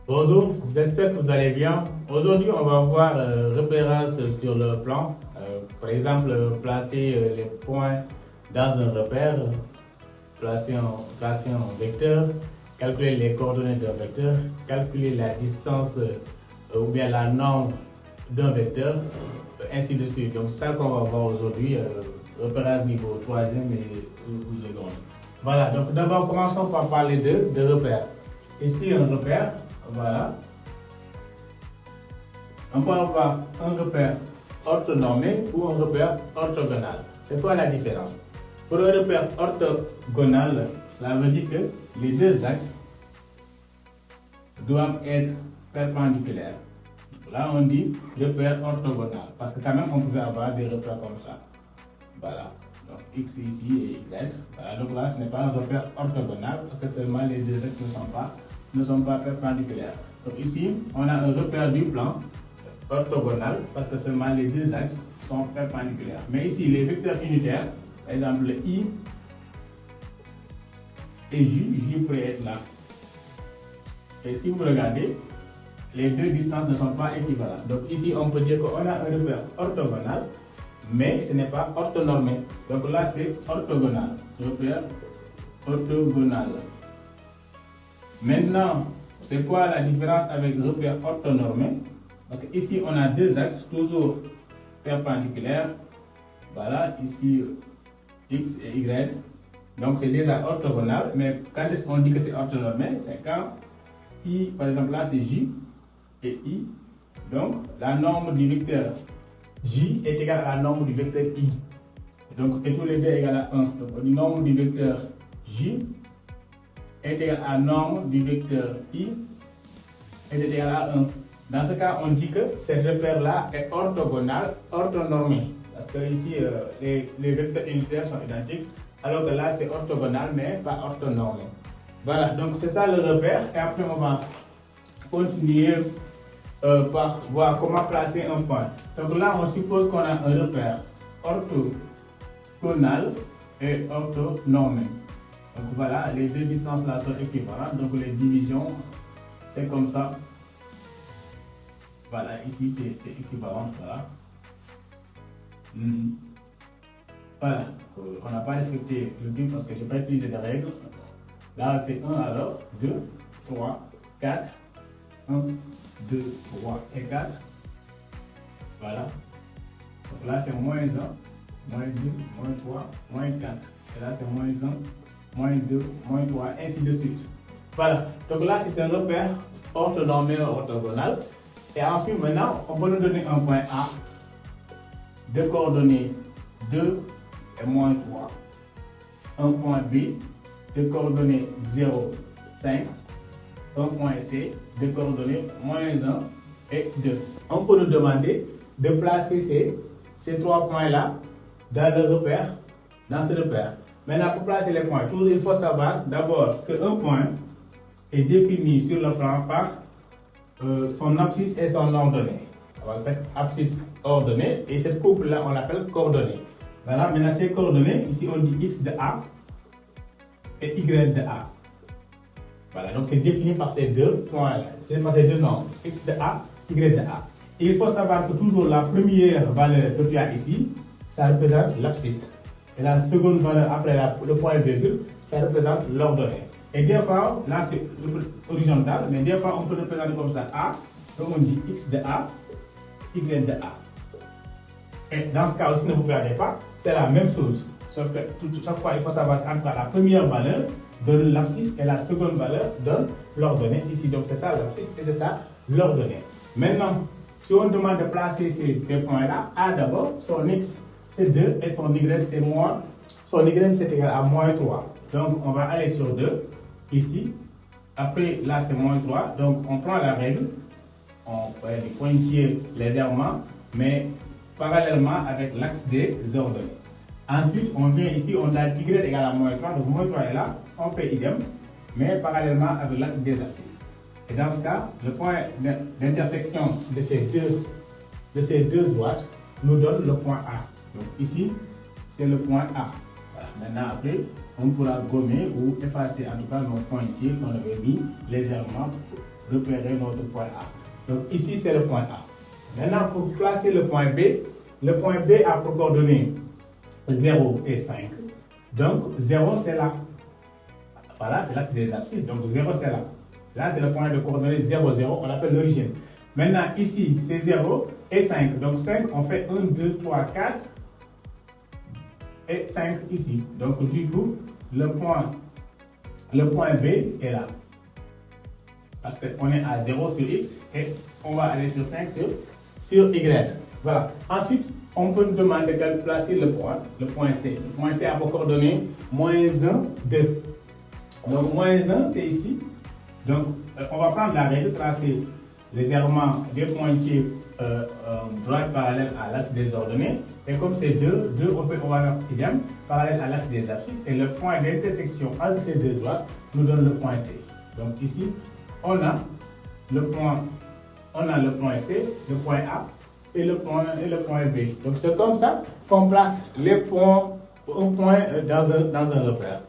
Bonjour, j'espère que vous allez bien. Aujourd'hui, on va voir repérage sur le plan. Par exemple, placer les points dans un repère, placer un vecteur, calculer les coordonnées d'un vecteur, calculer la distance ou bien la norme d'un vecteur, ainsi de suite. Donc, ça qu'on va voir aujourd'hui, repérage niveau 3e ou seconde. Voilà, donc d'abord, commençons par parler de repères. Ici, un repère. Voilà. On peut avoir un repère orthonormé ou un repère orthogonal. C'est quoi la différence? Pour un repère orthogonal, cela veut dire que les deux axes doivent être perpendiculaires. Là, on dit repère orthogonal parce que quand même, on pouvait avoir des repères comme ça. Voilà. Donc, X ici et Y. Voilà. Donc là, ce n'est pas un repère orthogonal parce que seulement les deux axes ne sont pas perpendiculaires. Donc ici, on a un repère du plan orthogonal parce que seulement les deux axes sont perpendiculaires. Mais ici, les vecteurs unitaires, par exemple I et J peut être là. Et si vous regardez, les deux distances ne sont pas équivalentes. Donc ici, on peut dire qu'on a un repère orthogonal, mais ce n'est pas orthonormé. Donc là, c'est orthogonal. Repère orthogonal. Maintenant, c'est quoi la différence avec le repère orthonormé? Donc ici, on a deux axes toujours perpendiculaires. Voilà, ici X et Y. Donc c'est déjà orthogonal, mais quand est-ce qu'on dit que c'est orthonormé? C'est quand I, par exemple là c'est J et I. Donc la norme du vecteur J est égale à la norme du vecteur I. Donc et tous les deux égale à 1. Donc la norme du vecteur J est égale à la norme du vecteur I est égale à 1. Dans ce cas, on dit que ce repère-là est orthogonal, orthonormé. Parce que ici, les vecteurs unitaires sont identiques, alors que là, c'est orthogonal, mais pas orthonormé. Voilà, donc c'est ça le repère. Et après, on va continuer par voir comment placer un point. Donc là, on suppose qu'on a un repère orthogonal et orthonormé. Donc voilà, les deux distances là sont équivalentes, donc les divisions, c'est comme ça. Voilà, ici c'est équivalent, voilà. Voilà, on n'a pas respecté le truc parce que je n'ai pas utilisé de règles. Là c'est 1 alors, 2, 3, 4, 1, 2, 3 et 4. Voilà. Donc là c'est moins 1, moins 2, moins 3, moins 4. Et là c'est moins 1. Moins 2, moins 3, ainsi de suite. Voilà, donc là c'est un repère orthonormé orthogonal. Et ensuite, maintenant, on peut nous donner un point A de coordonnées 2 et moins 3. Un point B de coordonnées 0, 5. Un point C de coordonnées moins 1 et 2. On peut nous demander de placer ces trois points-là dans le repère, dans ce repère. Maintenant, pour placer les points, il faut savoir d'abord qu'un point est défini sur le plan par son abscisse et son ordonnée. On va faire abscisse ordonnée et cette couple-là, on l'appelle coordonnée. Voilà, maintenant ces coordonnées, ici on dit X de A et Y de A. Voilà, donc c'est défini par ces deux points-là, c'est par ces deux nombres, X de A, Y de A. Et il faut savoir que toujours la première valeur que tu as ici, ça représente l'abscisse. Et la seconde valeur après le point virgule, ça représente l'ordonnée. Et des fois, là c'est horizontal, mais des fois on peut représenter comme ça A, donc on dit X de A, Y de A. Et dans ce cas aussi, ne vous perdez pas, c'est la même chose. Sauf que chaque fois, il faut savoir qu'entre la première valeur donne l'abscisse et la seconde valeur donne l'ordonnée. Ici, donc c'est ça l'abscisse et c'est ça l'ordonnée. Maintenant, si on demande de placer ces points-là, A d'abord, son X c'est 2 et son Y c'est moins. Son Y c'est égal à moins 3. Donc on va aller sur 2 ici. Après là c'est moins 3. Donc on prend la règle. On fait des pointillés légèrement, mais parallèlement avec l'axe des ordonnées. Ensuite on vient ici, on a Y égal à moins 3. Donc moins 3 est là. On fait idem, mais parallèlement avec l'axe des abscisses. Et dans ce cas, le point d'intersection de ces deux droites nous donne le point A. Donc ici, c'est le point A. Voilà. Maintenant, après, on pourra gommer ou effacer en tout cas nos pointillés qu'on avait mis légèrement repérer notre point A. Donc ici, c'est le point A. Maintenant, pour placer le point B a pour coordonnées 0 et 5. Donc 0, c'est là. Voilà, c'est l'axe des abscisses. Donc 0, c'est là. Là, c'est le point de coordonnées 0, 0. On l'appelle l'origine. Maintenant, ici, c'est 0 et 5. Donc 5, on fait 1, 2, 3, 4 et 5 ici. Donc du coup, le point B est là. Parce qu'on est à 0 sur X et on va aller sur 5 sur Y. Voilà. Ensuite, on peut nous demander de placer le point C. Le point C a pour coordonnées moins 1, 2. Donc moins 1, c'est ici. Donc on va prendre la règle, tracer légèrement des pointillés droits parallèles à l'axe des ordonnées. Et comme c'est 2, on va mettre idem, parallèle à l'axe des abscisses. Et le point d'intersection entre ces deux droites nous donne le point C. Donc ici, on a le point C, le point A et le point B. Donc c'est comme ça qu'on place les points, un point dans un repère.